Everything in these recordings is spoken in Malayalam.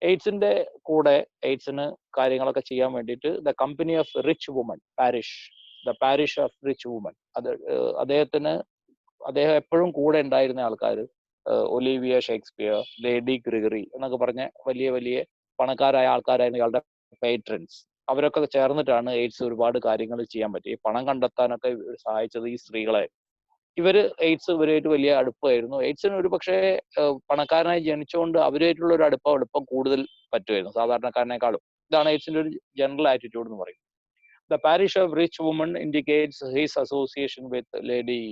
എയ്ഡ്സിന്റെ കൂടെ എയ്ഡ്സിന് കാര്യങ്ങളൊക്കെ ചെയ്യാൻ വേണ്ടിയിട്ട് the company of rich woman the parish of rich woman, അദ്ദേഹം എപ്പോഴും കൂടെ ഉണ്ടായിരുന്ന ആൾക്കാർ ഒലീവിയ ഷേക്സ്പിയർ, ലേഡി ഗ്രിഗറി എന്നൊക്കെ പറഞ്ഞ വലിയ വലിയ പണക്കാരായ ആൾക്കാരായിരുന്നു ഇയാളുടെ പേട്രൻസ്. അവരൊക്കെ ചേർന്നിട്ടാണ് എയ്ഡ്സ് ഒരുപാട് കാര്യങ്ങൾ ചെയ്യാൻ പറ്റി. പണം കണ്ടെത്താനൊക്കെ സഹായിച്ചത് ഈ സ്ത്രീകളെ. ഇവരുമായിട്ട് വലിയ അടുപ്പമായിരുന്നു. എയ്ഡ്സിന് ഒരു പക്ഷേ പണക്കാരനായി ജനിച്ചുകൊണ്ട് അവരുമായിട്ടുള്ള ഒരു അടുപ്പം കൂടുതൽ പറ്റുമായിരുന്നു സാധാരണക്കാരനേക്കാളും. ഇതാണ് എയ്ഡ്സിന്റെ ഒരു ജനറൽ ആറ്റിറ്റ്യൂഡ് എന്ന് പറയുന്നത്. The parish of rich woman indicates his association with Lady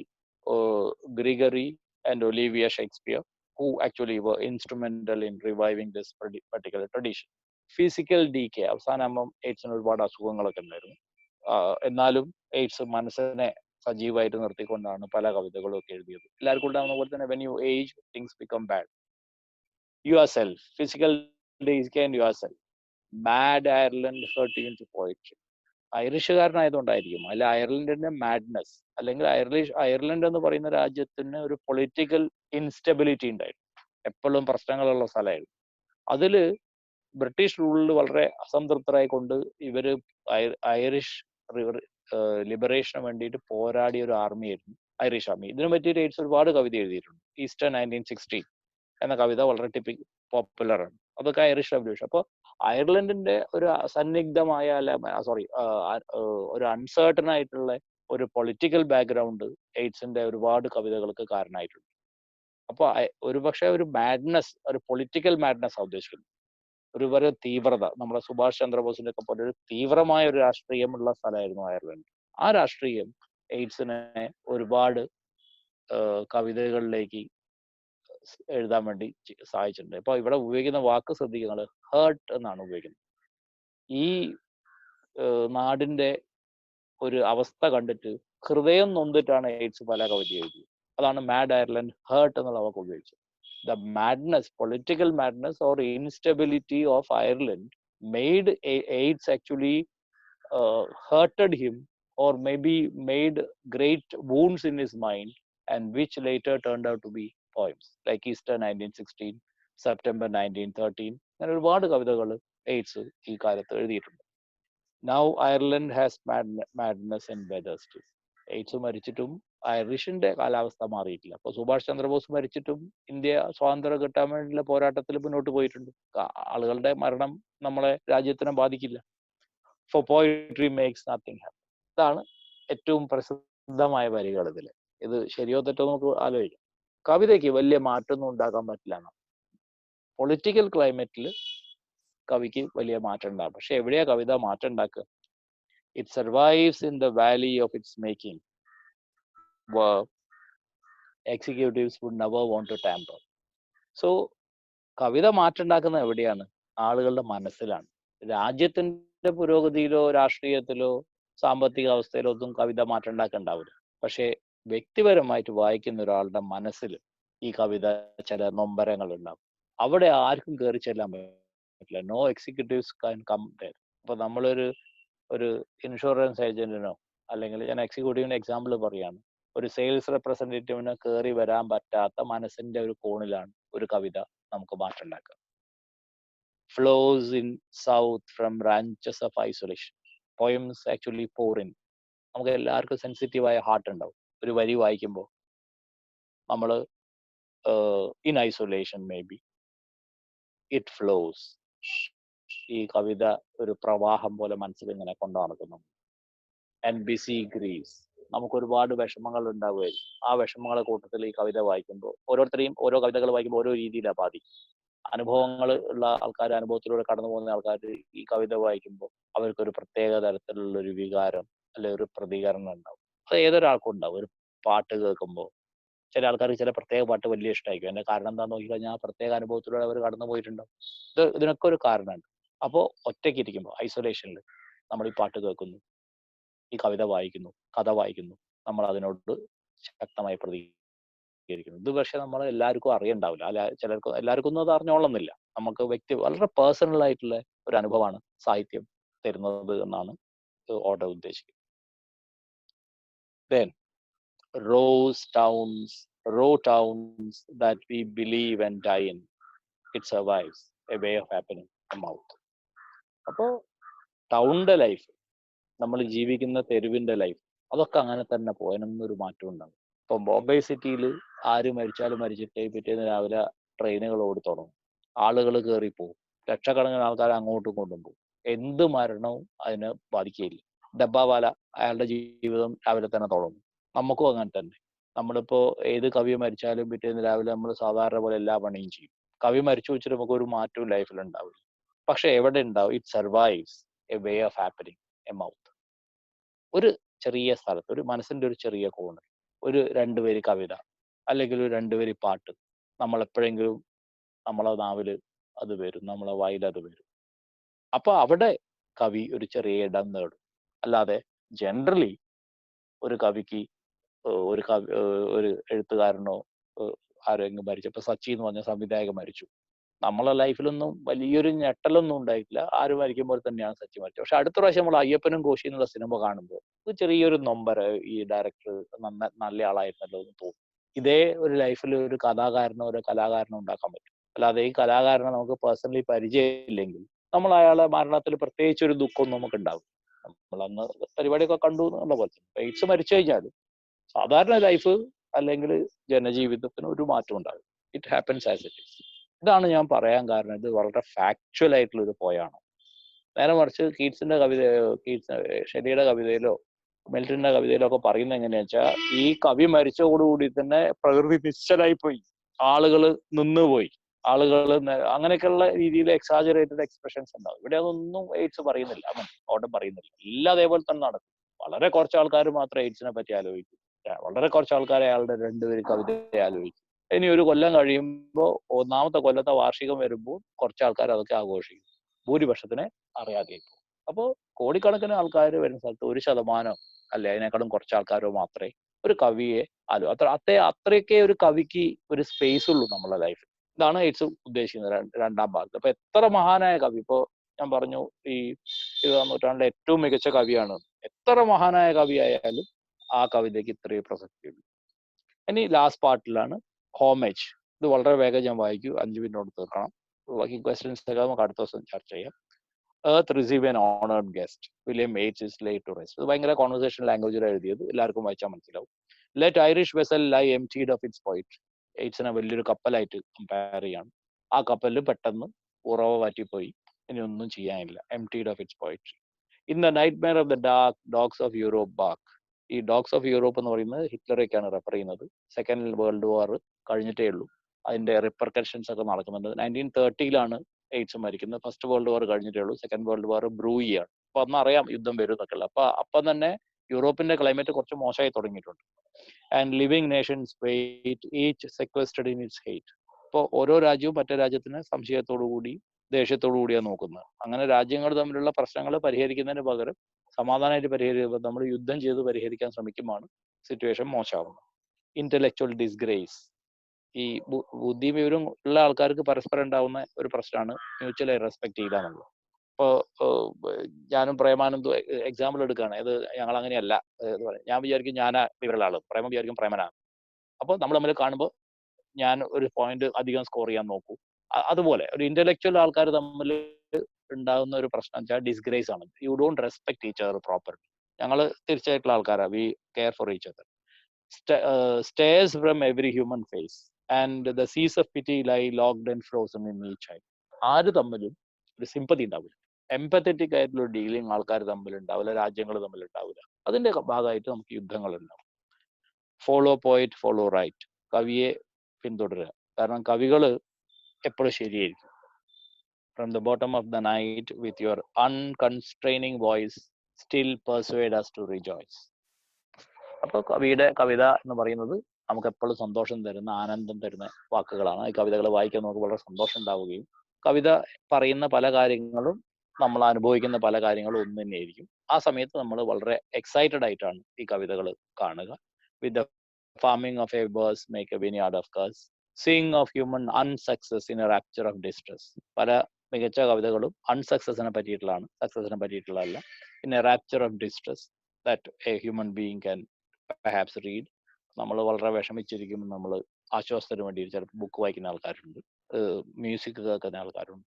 Gregory and Olivia Shakespeare, who actually were instrumental in reviving this particular tradition. Physical decay അവസാനമാകുമ്പം എയ്ഡ്സിന് ഒരുപാട് അസുഖങ്ങളൊക്കെ ഉണ്ടായിരുന്നു. എന്നാലും എയ്ഡ്സ് മനസ്സിനെ സജീവമായിട്ട് നിർത്തിക്കൊണ്ടാണ് പല കവിതകളും ഒക്കെ എഴുതിയത്. എല്ലാവർക്കും ഉണ്ടാകുന്ന പോലെ തന്നെ when you age things become bad. Yourself, physical decay and yourself. Mad Ireland hurt into poetry. ഐറിഷുകാരനായതുകൊണ്ടായിരിക്കും. അല്ല, അയർലൻഡിന്റെ മാഡ്നസ്, അല്ലെങ്കിൽ അയർലൻഡ് എന്ന് പറയുന്ന രാജ്യത്തിന് ഒരു പൊളിറ്റിക്കൽ ഇൻസ്റ്റെബിലിറ്റി ഉണ്ടായിരുന്നു. എപ്പോഴും പ്രശ്നങ്ങളുള്ള സ്ഥലമായിരുന്നു. അതില് ബ്രിട്ടീഷ് റൂളിൽ വളരെ അസംതൃപ്തരായിക്കൊണ്ട് ഇവര് ഐറിഷ് ലിബറേഷന് വേണ്ടിയിട്ട് പോരാടിയ ഒരു ആർമിയായിരുന്നു ഐറിഷ് ആർമി. ഇതിനെ പറ്റിയിട്ട് എയ്ഡ്സ് ഒരുപാട് കവിത എഴുതിയിട്ടുണ്ട്. ഈസ്റ്റർ 1916 എന്ന കവിത വളരെ പോപ്പുലർ ആണ്. അതൊക്കെ ഐറിഷ് റെവല്യൂഷൻ. അപ്പോൾ അയർലൻഡിന്റെ ഒരു സന്നിഗ്ധമായ ഒരു അൺസേർട്ടൺ ആയിട്ടുള്ള ഒരു പൊളിറ്റിക്കൽ ബാക്ക്ഗ്രൗണ്ട് എയ്ഡ്സിന്റെ ഒരുപാട് കവിതകൾക്ക് കാരണമായിട്ടുണ്ട്. അപ്പോൾ ഒരുപക്ഷെ ഒരു മാഡ്നസ്, ഒരു പൊളിറ്റിക്കൽ മാഡ്നസ് ഉദ്ദേശിക്കുന്നത്, ഒരു തീവ്രത, നമ്മുടെ സുഭാഷ് ചന്ദ്രബോസിന്റെ ഒക്കെ പോലെ ഒരു തീവ്രമായ ഒരു രാഷ്ട്രീയമുള്ള സ്ഥലമായിരുന്നു അയർലൻഡ്. ആ രാഷ്ട്രീയം എയ്ഡ്സിനെ ഒരുപാട് കവിതകളിലേക്ക് എഴുതാൻ വേണ്ടി സഹായിച്ചിട്ടുണ്ട്. ഇപ്പൊ ഇവിടെ ഉപയോഗിക്കുന്ന വാക്ക് ശ്രദ്ധിക്കുക, ഹേർട്ട് എന്നാണ് ഉപയോഗിക്കുന്നത്. ഈ നാടിന്റെ ഒരു അവസ്ഥ കണ്ടിട്ട് ഹൃദയം നൊന്തിട്ടാണ് എയ്ഡ്സ് പല കവിത എഴുതിയത്. അതാണ് മാഡ് അയർലൻഡ് ഹേർട്ട് എന്നുള്ള വാക്ക് ഉപയോഗിച്ചത്. The madness, political madness or instability of Ireland made AIDS actually hurted him, or maybe made great wounds in his mind, and which later turned out to be poems like Easter 1916, September 1913. അങ്ങനെ ഒരുപാട് കവിതകൾ എയ്ഡ്സ് ഈ കാലത്ത് എഴുതിയിട്ടുണ്ട്. Now Ireland has madness and weather still. Yeats മരിച്ചിട്ടും ഐറിഷിന്റെ കാലാവസ്ഥ മാറിയിട്ടില്ല. അപ്പൊ സുഭാഷ് ചന്ദ്രബോസ് മരിച്ചിട്ടും ഇന്ത്യ സ്വാതന്ത്ര്യം കിട്ടാൻ വേണ്ടിയുള്ള പോരാട്ടത്തിൽ മുന്നോട്ട് പോയിട്ടുണ്ട്. ആളുകളുടെ മരണം നമ്മളെ രാജ്യത്തിനെ ബാധിക്കില്ല. For poetry makes nothing happen. ഇതാണ് ഏറ്റവും പ്രസിദ്ധമായ വരികൾ ഇതിൽ. ഇത് ശരിയോ തെറ്റോ നമുക്ക് ആലോചിക്കാം. കവിതയ്ക്ക് വലിയ മാറ്റമൊന്നും ഉണ്ടാക്കാൻ പറ്റില്ല. പൊളിറ്റിക്കൽ ക്ലൈമറ്റിൽ കവിക്ക് വലിയ മാറ്റം ഉണ്ടാകും. പക്ഷെ എവിടെയാ കവിത മാറ്റം ഉണ്ടാക്കുക? It survives in the valley of its making, where executives would never want to tamper. So കവിത മാറ്റുണ്ടാക്കുന്നത് എവിടെയാണ്? ആളുകളുടെ മനസ്സിലാണ്. രാജ്യത്തിന്റെ പുരോഗതിയിലോ രാഷ്ട്രീയത്തിലോ സാമ്പത്തിക അവസ്ഥയിലോ ഒന്നും കവിത മാറ്റുണ്ടാക്കുന്നുണ്ടാവില്ല. പക്ഷെ വ്യക്തിപരമായിട്ട് വായിക്കുന്ന ഒരാളുടെ മനസ്സിൽ ഈ കവിത ചില നൊമ്പരങ്ങൾ ഉണ്ടാവും. അവിടെ ആർക്കും കയറി ചെല്ലാൻ പറ്റില്ല. No executives can come there. അപ്പൊ നമ്മളൊരു ഇൻഷുറൻസ് ഏജന്റിനോ, അല്ലെങ്കിൽ ഞാൻ എക്സിക്യൂട്ടീവിന്റെ എക്സാമ്പിൾ പറയാണ്, ഒരു സെയിൽസ് റെപ്രസെന്റേറ്റീവിന് കയറി വരാൻ പറ്റാത്ത മനസ്സിന്റെ ഒരു കോണിലാണ് ഒരു കവിത നമുക്ക് മാറ്റുണ്ടാക്കുക. Flows in south from ranches of isolation. Poems actually pour in. നമുക്ക് എല്ലാവർക്കും സെൻസിറ്റീവായ ഹാർട്ട് ഉണ്ടാവും. ഒരു വരി വായിക്കുമ്പോൾ നമ്മൾ in isolation may be it flows. ഈ കവിത ഒരു പ്രവാഹം പോലെ മനസ്സിൽ ഇങ്ങനെ കൊണ്ടു നടക്കുന്നു. And busy griefs. നമുക്ക് ഒരുപാട് വിഷമങ്ങൾ ഉണ്ടാവുമായിരിക്കും. ആ വിഷമങ്ങളെ കൂട്ടത്തിൽ ഈ കവിത വായിക്കുമ്പോൾ ഓരോരുത്തരെയും ഓരോ കവിതകൾ വായിക്കുമ്പോൾ ഓരോ രീതിയിലാണ് ബാധിക്കും. അനുഭവങ്ങൾ ഉള്ള ആൾക്കാർ, അനുഭവത്തിലൂടെ കടന്നു പോകുന്ന ആൾക്കാർ ഈ കവിത വായിക്കുമ്പോൾ അവർക്കൊരു പ്രത്യേക തരത്തിലുള്ള ഒരു വികാരം അല്ലെ ഒരു പ്രതികരണം ഉണ്ടാവും. അത് ഏതൊരാൾക്കും ഉണ്ടാവും. ഒരു പാട്ട് കേൾക്കുമ്പോൾ ചില ആൾക്കാർക്ക് ചില പ്രത്യേക പാട്ട് വലിയ ഇഷ്ടമായിരിക്കും. അതിന്റെ കാരണം എന്താണെന്ന് നോക്കിക്കഴിഞ്ഞാൽ പ്രത്യേക അനുഭവത്തിലൂടെ അവർ കടന്നു പോയിട്ടുണ്ടാവും. ഇതിനൊക്കെ ഒരു കാരണമുണ്ട്. അപ്പോൾ ഒറ്റയ്ക്ക് ഇരിക്കുമ്പോൾ ഐസൊലേഷനിൽ നമ്മൾ ഈ പാട്ട് കേൾക്കുന്നു, ഈ കവിത വായിക്കുന്നു, കഥ വായിക്കുന്നു, നമ്മൾ അതിനോട് ശക്തമായി പ്രതികരിക്കുന്നു. ഇത് പക്ഷെ നമ്മൾ എല്ലാവർക്കും അറിയണ്ടാവില്ല. അല്ല, എല്ലാവർക്കും ഒന്നും അത് അറിഞ്ഞോളുന്നില്ല. നമുക്ക് വളരെ പേഴ്സണൽ ആയിട്ടുള്ള ഒരു അനുഭവമാണ് സാഹിത്യം തരുന്നത് എന്നാണ് ഓർഡർ ഉദ്ദേശിക്കുന്നത്. Then row towns that we believe and die in, it survives. A way of happening A mouth. അപ്പോൾ ടൗണിന്റെ ലൈഫ്, നമ്മൾ ജീവിക്കുന്ന തെരുവിന്റെ ലൈഫ്, അതൊക്കെ അങ്ങനെ തന്നെ പോയതിനൊന്നൊരു മാറ്റം ഉണ്ടാകും. ഇപ്പൊ ബോംബെ സിറ്റിയിൽ ആര് മരിച്ചാലും മരിച്ചിട്ടേ പിറ്റേന്ന് രാവിലെ ട്രെയിനുകൾ ഓടി തുടങ്ങും, ആളുകൾ കയറിപ്പോവും, ലക്ഷക്കണക്കിന് ആൾക്കാർ അങ്ങോട്ടും കൊണ്ടുപോകും. എന്ത് മരണവും അതിനെ ബാധിക്കുകയില്ല. ഡബ്ബാവാല അയാളുടെ ജീവിതം രാവിലെ തന്നെ തുടങ്ങും. നമുക്കും അങ്ങനെ തന്നെ. നമ്മളിപ്പോ ഏത് കവി മരിച്ചാലും പിറ്റേന്ന് രാവിലെ നമ്മൾ സാധാരണ പോലെ എല്ലാ പണിയും ചെയ്യും. കവി മരിച്ചു വെച്ചിട്ട് നമുക്ക് ഒരു മാറ്റവും ലൈഫിൽ ഉണ്ടാവില്ല. പക്ഷെ എവിടെ ഉണ്ടാവും? It survives a way of happening A mouth. ഒരു ചെറിയ സ്ഥലത്ത്, ഒരു മനസ്സിന്റെ ഒരു ചെറിയ കോണിൽ ഒരു രണ്ടുപേര് കവിത അല്ലെങ്കിൽ ഒരു രണ്ടുപേര് പാട്ട് നമ്മൾ എപ്പോഴെങ്കിലും നമ്മളെ നാവില് അത് വരും, നമ്മളെ വായിൽ അത് വരും. അപ്പൊ അവിടെ കവി ഒരു ചെറിയ ഇടം നേടും. അല്ലാതെ ജനറലി ഒരു കവിക്ക് ഒരു എഴുത്തുകാരനോ ആരെങ്കിലും മരിച്ചു, ഇപ്പൊ സച്ചി എന്ന് പറഞ്ഞ സംവിധായകൻ മരിച്ചു, നമ്മളെ ലൈഫിലൊന്നും വലിയൊരു ഞെട്ടലൊന്നും ഉണ്ടായിട്ടില്ല. ആര് മരിക്കുമ്പോൾ തന്നെയാണ് സച്ചി മരിച്ചത്. പക്ഷെ അടുത്ത പ്രാവശ്യം നമ്മൾ അയ്യപ്പനും കോശി എന്നുള്ള സിനിമ കാണുമ്പോൾ ഒരു ചെറിയൊരു നൊമ്പര, ഈ ഡയറക്ടർ നല്ല ആളായിരുന്നല്ലോ എന്ന് തോന്നും. ഇതേ ഒരു ലൈഫിൽ ഒരു കലാകാരനോ ഒരു കലാകാരനോ ഉണ്ടാക്കാൻ പറ്റും. അല്ലാതെ ഈ കലാകാരനെ നമുക്ക് പേഴ്സണലി പരിചയമില്ലെങ്കിൽ നമ്മൾ അയാളെ മരണത്തിൽ പ്രത്യേകിച്ച് ഒരു ദുഃഖമൊന്നും നമുക്ക് ഉണ്ടാവും. നമ്മളന്ന് പരിപാടിയൊക്കെ കണ്ടു എന്നുള്ള പോലെ എയ്ഡ്സ് മരിച്ചു കഴിഞ്ഞാൽ സാധാരണ ലൈഫ് അല്ലെങ്കിൽ ജനജീവിതത്തിന് ഒരു മാറ്റം ഉണ്ടാകും. It happens as it is. ഇതാണ് ഞാൻ പറയാൻ കാരണം. ഇത് വളരെ ഫാക്ച്വൽ ആയിട്ടുള്ള ഒരു പോയാണ്. നേരെ മറിച്ച് കീറ്റ്സിന്റെ ഷെല്ലിയുടെ കവിതയിലോ മിൽട്ടന്റെ കവിതയിലോ ഒക്കെ പറയുന്നത് എങ്ങനെയാ വെച്ചാൽ, ഈ കവി മരിച്ചതോടുകൂടി തന്നെ പ്രകൃതി നിശ്ചലായി പോയി, ആളുകൾ നിന്നുപോയി, ആളുകൾ അങ്ങനെയൊക്കെയുള്ള രീതിയിൽ എക്സാജറേറ്റഡ് എക്സ്പ്രഷൻസ് ഉണ്ടാവും. ഇവിടെ അതൊന്നും എയ്ഡ്സ് പറയുന്നില്ല, ഓട്ടം പറയുന്നില്ല. എല്ലാം അതേപോലെ തന്നെ നടക്കും. വളരെ കുറച്ച് ആൾക്കാർ മാത്രം എയ്ഡ്സിനെ പറ്റി ആലോചിക്കും. വളരെ കുറച്ച് ആൾക്കാർ അയാളുടെ രണ്ടുപേര് കവിതയെ ആലോചിക്കും. ഇനി ഒരു കൊല്ലം കഴിയുമ്പോൾ ഒന്നാമത്തെ കൊല്ലത്തെ വാർഷികം വരുമ്പോൾ കുറച്ച് ആൾക്കാർ അതൊക്കെ ആഘോഷിക്കും. ഭൂരിപക്ഷത്തിനെ അറിയാതെ പോകും. അപ്പോൾ കോടിക്കണക്കിന് ആൾക്കാർ വരുന്ന സ്ഥലത്ത് 1% അല്ലെ അതിനേക്കാളും കുറച്ച് ആൾക്കാരോ മാത്രമേ ഒരു കവിയെ അത്രയൊക്കെ ഒരു കവിക്ക് ഒരു സ്പേസ് ഉള്ളൂ നമ്മളെ ലൈഫിൽ. ഇതാണ് എയ്ഡ്സ് ഉദ്ദേശിക്കുന്നത് രണ്ടാം ഭാഗത്ത്. അപ്പൊ എത്ര മഹാനായ കവി, ഇപ്പോ ഞാൻ പറഞ്ഞു ഈ 20ാം നൂറ്റാണ്ടിലെ ഏറ്റവും മികച്ച കവിയാണ്, എത്ര മഹാനായ കവിയായാലും ആ കവിതയ്ക്ക് ഇത്രയും പ്രസക്തിയുള്ളൂ. ഇനി ലാസ്റ്റ് പാർട്ടിലാണ് ഹോമേജ്. ഇത് വളരെ വേഗം ഞാൻ വായിക്കൂ, 5 മിനിറ്റോട് തീർക്കണം. ബാക്കി ക്വസ്റ്റ്യൻസ് ഒക്കെ നമുക്ക് അടുത്ത ദിവസം ചർച്ച ചെയ്യാം. Earth receive an honoured guest, William Yeats is laid to rest. ഇത് ഭയങ്കര കോൺവെർസേഷൻ ലാംഗ്വേജിലാണ് എഴുതിയത്, എല്ലാവർക്കും വായിച്ചാൽ മനസ്സിലാവും. Let Irish vessel lie emptied of its poet. എയ്റ്റ്സിനെ വലിയൊരു കപ്പലായിട്ട് കമ്പയർ ചെയ്യാണ്. ആ കപ്പലിൽ പെട്ടെന്ന് ഉറവ മാറ്റിപ്പോയി, ഇനി ഒന്നും ചെയ്യാനില്ല. Emptied of it's poetry. In the night Meyer of the dark dogs of Europe back. ഈ ഡോഗ്സ് ഓഫ് യൂറോപ്പ് എന്ന് പറയുന്നത് ഹിറ്റ്ലറേക്കാണ് റെഫർ ചെയ്യുന്നത്. സെക്കൻഡ് വേൾഡ് വാർ കഴിഞ്ഞിട്ടേ ഉള്ളൂ, അതിന്റെ റിപ്പർക്കഷൻസ് ഒക്കെ നടക്കുന്നുണ്ട്. 1930 എയ്ഡ്സ് മരിക്കുന്നത്. ഫസ്റ്റ് വേൾഡ് വാർ കഴിഞ്ഞിട്ടേ ഉള്ളൂ, സെക്കൻഡ് വേൾഡ് വാർ ബ്രൂയിയാണ്. അപ്പൊ അന്ന് അറിയാം യുദ്ധം വരും എന്നൊക്കെ ഉള്ളത്. അപ്പം തന്നെ യൂറോപ്പിന്റെ ക്ലൈമറ്റ് കുറച്ച് മോശമായി തുടങ്ങിയിട്ടുണ്ട്. And living nations wait each sequestered in its hate. ഇപ്പോൾ ഓരോ രാജ്യവും മറ്റേ രാജ്യത്തിന് സംശയത്തോടു കൂടി ദേഷ്യത്തോടു കൂടിയാണ് നോക്കുന്നത്. അങ്ങനെ രാജ്യങ്ങൾ തമ്മിലുള്ള പ്രശ്നങ്ങൾ പരിഹരിക്കുന്നതിന് പകരം സമാധാനമായിട്ട് പരിഹരിക്കുമ്പോൾ നമ്മൾ യുദ്ധം ചെയ്ത് പരിഹരിക്കാൻ ശ്രമിക്കുമ്പോഴാണ് സിറ്റുവേഷൻ മോശമാവുന്നത്. Intellectual disgrace. ഈ ബുദ്ധിയും വിവരവും ഉള്ള ആൾക്കാർക്ക് പരസ്പരം ഉണ്ടാവുന്ന ഒരു പ്രശ്നമാണ് മ്യൂച്വൽ റെസ്പെക്ട് ചെയ്യുക എന്നുള്ളത്. ഇപ്പോൾ ഞാനും പ്രേമാനന്ദും എക്സാമ്പിൾ എടുക്കുകയാണ്. ഇത് ഞങ്ങൾ അങ്ങനെയല്ല. ഞാൻ വിചാരിക്കും ഞാനാ വിവരമുള്ള ആള്, പ്രേമം വിചാരിക്കും പ്രേമനാണ്. അപ്പോൾ നമ്മൾ തമ്മിൽ കാണുമ്പോൾ ഞാൻ ഒരു പോയിന്റ് അധികം സ്കോർ ചെയ്യാൻ നോക്കൂ. അതുപോലെ ഒരു ഇന്റലക്ച്വൽ ആൾക്കാർ തമ്മിൽ ഉണ്ടാകുന്ന ഒരു പ്രശ്നം വെച്ചാൽ ഡിസ്ഗ്രേസ് ആണ്. You don't respect each other properly. ഞങ്ങൾ തിരിച്ചായിട്ടുള്ള ആൾക്കാരാണ്. We care for each other. Stares from every human face and the seas of pity lie locked and frozen in each eye. ആര് തമ്മിലും ഒരു സിമ്പതി ഉണ്ടാവില്ല, എംപത്തറ്റിക് ആയിട്ടുള്ള ഡീലിംഗ് ആൾക്കാർ തമ്മിൽ ഉണ്ടാവില്ല, രാജ്യങ്ങൾ തമ്മിൽ ഉണ്ടാവില്ല. അതിന്റെ ഭാഗമായിട്ട് നമുക്ക് യുദ്ധങ്ങൾ ഉണ്ടാവും. ഫോളോ പോയിറ്റ് ഫോളോ റൈറ്റ്. കവിയെ പിന്തുടരുക, കാരണം കവികള് എപ്പോഴും ശരിയായിരിക്കും. From the bottom of the night with your unconstraining voice still persuade us to rejoice. അപ്പോൾ കവിത എന്ന് പറയുന്നത് നമുക്ക് എപ്പോഴും സന്തോഷം തരുന്ന, ആനന്ദം തരുന്ന വാക്കുകളാണ്. ഈ കവിതകൾ വായിക്കാൻ നമുക്ക് വളരെ സന്തോഷം ഉണ്ടാവുകയും കവിത പറയുന്ന പല കാര്യങ്ങളും നമ്മൾ അനുഭവിക്കുന്ന പല കാര്യങ്ങളും ഒന്ന് തന്നെയായിരിക്കും. ആ സമയത്ത് നമ്മൾ വളരെ എക്സൈറ്റഡ് ആയിട്ടാണ് ഈ കവിതകൾ കാണുക. With the farming of a verse make a vineyard of curse, seeing of human unsuccess in a rapture of distress. പല മികച്ച കവിതകളും അൺസക്സസിനെ പറ്റിയിട്ടുള്ളതാണ്, സക്സസിനെ പറ്റിയിട്ടുള്ളതല്ല. In a rapture of distress that a human being can perhaps read. നമ്മൾ വളരെ വിഷമിച്ചിരിക്കുമ്പോൾ നമ്മൾ ആശ്വാസത്തിന് വേണ്ടി ചിലപ്പോൾ ബുക്ക് വായിക്കുന്ന ആൾക്കാരുണ്ട്, മ്യൂസിക് കേൾക്കുന്ന ആൾക്കാരുണ്ട്.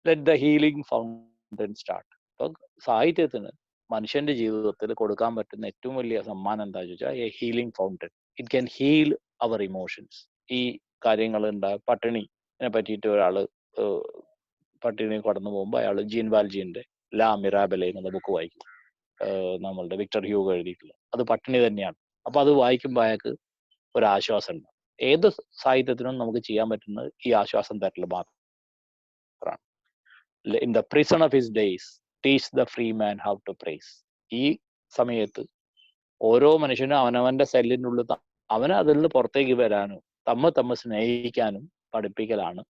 Let the healing fountain start. ഇപ്പൊ സാഹിത്യത്തിന് മനുഷ്യന്റെ ജീവിതത്തിൽ കൊടുക്കാൻ പറ്റുന്ന ഏറ്റവും വലിയ സമ്മാനം എന്താ ചോദിച്ചാൽ a healing fountain. It can heal our emotions. ഈ കാര്യങ്ങൾ പട്ടിണിനെ പറ്റിയിട്ട് ഒരാള് പട്ടിണി കടന്നു പോകുമ്പോൾ അയാൾ ജീൻ വാൽജിന്റെ ലാ മിറാബെലെ എന്നുള്ള ബുക്ക് വായിക്കും. നമ്മളുടെ വിക്ടർ ഹ്യൂഗോ എഴുതിയിട്ടുള്ളത്. അത് പട്ടിണി തന്നെയാണ്. അപ്പൊ അത് വായിക്കുമ്പോൾ അയാൾക്ക് ഒരു ആശ്വാസം ഉണ്ട്. ഏത് സാഹിത്യത്തിനും നമുക്ക് ചെയ്യാൻ പറ്റുന്നത് ഈ ആശ്വാസം തരൽ മാത്രമാണ്. In the prison of his days teach the free man how to praise. ഈ സമയത്ത് ഓരോ മനുഷ്യനും അവനവന്റെ സെല്ലിനുള്ളിൽ അവന് അതിൽ നിന്ന് പുറത്തേക്ക് വരാനും തമ്മിൽ സ്നേഹിക്കാനും പഠിപ്പിക്കലാണ്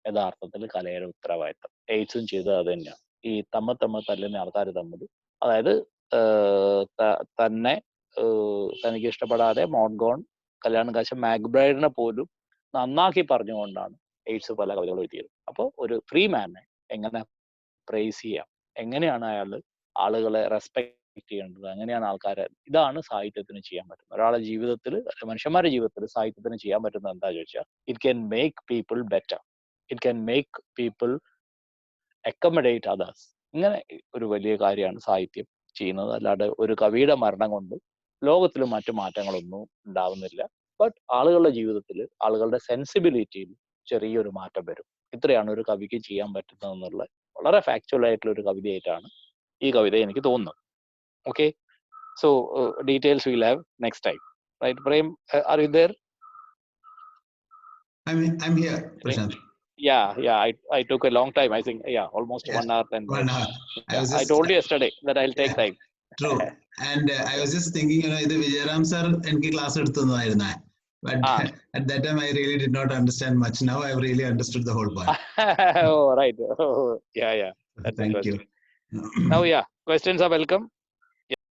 യഥാർത്ഥത്തിൽ കലയുടെ ഉത്തരവാദിത്തം. എയ്ഡ്സും ചെയ്തത് അത് തന്നെയാണ്. ഈ തമ്മിൽ തല്ലുന്ന ആൾക്കാർ തമ്മിൽ, അതായത് തന്നെ തനിക്ക് ഇഷ്ടപ്പെടാതെ മോൺഗോൺ കല്യാണം കഴിച്ച മാക്ബ്രൈഡിനെ പോലും നന്നാക്കി പറഞ്ഞുകൊണ്ടാണ് എയ്ഡ്സ് പല കവിതകളും എഴുതിയത്. അപ്പോൾ ഒരു ഫ്രീ മാനെ എങ്ങനെ പ്രൈസ് ചെയ്യാം, എങ്ങനെയാണ് ആളുകളെ റെസ്പെക്ട് ചെയ്യേണ്ടത്, അങ്ങനെയാണ് ആൾക്കാരെ, ഇതാണ് സാഹിത്യത്തിന് ചെയ്യാൻ പറ്റുന്നത്. ഒരാളുടെ ജീവിതത്തിൽ, മനുഷ്യന്മാരുടെ ജീവിതത്തിൽ സാഹിത്യത്തിന് ചെയ്യാൻ പറ്റുന്നത് എന്താ ചോദിച്ചാൽ it can make people better, it can make people accommodate others. ഇങ്ങനെ ഒരു വലിയ കാര്യമാണ് സാഹിത്യം ചെയ്യുന്നത്. അല്ലാതെ ഒരു കവിയുടെ മരണം കൊണ്ട് ലോകത്തിൽ മറ്റു മാറ്റങ്ങളൊന്നും ഉണ്ടാവുന്നില്ല. ബട്ട് ആളുകളുടെ ജീവിതത്തിൽ, ആളുകളുടെ സെൻസിബിലിറ്റിയിൽ ചെറിയൊരു മാറ്റം വരും. ഇത്രയാണ് ഒരു കവിക്ക് ചെയ്യാൻ പറ്റുന്നതെന്നുള്ള വളരെ ഫാക്ച്വൽ ആയിട്ടുള്ള ഒരു കവിതയായിട്ടാണ് ഈ കവിത എനിക്ക് തോന്നുന്നത്. Okay, so details will have next time. Right Prem, are you there? I'm here, Prashant. Yeah, I took a long time, I think. Almost 1 hour 10 minutes. 1 hour. I told you yesterday that I'll take time. True. And I was just thinking, ഇത് വിജയറാം sir എനിക്ക് class എടുത്തതായിരുന്നു. But at that time I really did not understand much. Now I've really understood the whole part. Oh, right. Oh, yeah. That's Thank you. Now, questions are welcome.